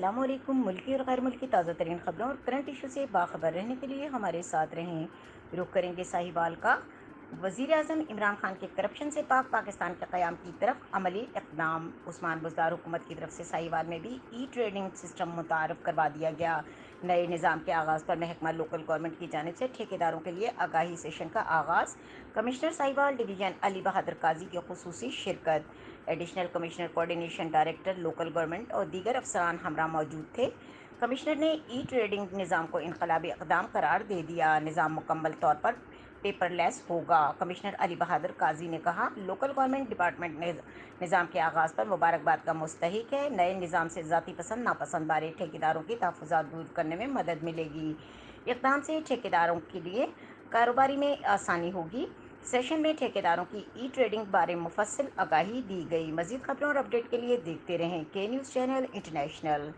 अस्सलाम वालेकुम। मुल्की और गैर मुल्की ताज़ा तरीन खबरों और करंट इशू से बाखबर रहने के लिए हमारे साथ रहें। रुख करेंगे साहिवाल का। वज़ीर आज़म इमरान खान के करप्शन से पाक पाकिस्तान के क़याम की तरफ अमली इक़दाम। उस्मान बुज़दार हुकूमत की तरफ से साहिवाल में भी ई ट्रेडिंग सिस्टम मुतारफ़ करवा दिया गया। नए निज़ाम के आगाज़ पर महकमा लोकल गवर्नमेंट की जानिब से ठेकेदारों के लिए आगाही सेशन का आगाज़। कमिश्नर साहिवाल डिवीज़न अली बहादुर काजी की खुसूसी शिरकत। Additional commissioner coordination director local government और दीगर अफसरान हमरा मौजूद थे। कमिश्नर ने ई ट्रेडिंग निज़ाम को इनकलाबी इक़दाम करार दे दिया। निज़ाम मुकम्मल तौर पर पेपरलेस होगा। कमिश्नर अली बहादुर काजी ने कहा, लोकल गवर्नमेंट डिपार्टमेंट ने निज़ाम के आगाज़ पर मुबारकबाद का मुस्तहिक है। नए निज़ाम से ज़ाती पसंद नापसंद बारे ठेकेदारों की तहफ़्फ़ुज़ात दूर करने में मदद मिलेगी। इक़दाम से ठेकेदारों के लिए कारोबारी में आसानी होगी। सेशन में ठेकेदारों की ई ट्रेडिंग बारे मुफस्सिल आगाही दी गई। मज़ीद खबरों और अपडेट के लिए देखते रहें के न्यूज़ चैनल इंटरनेशनल।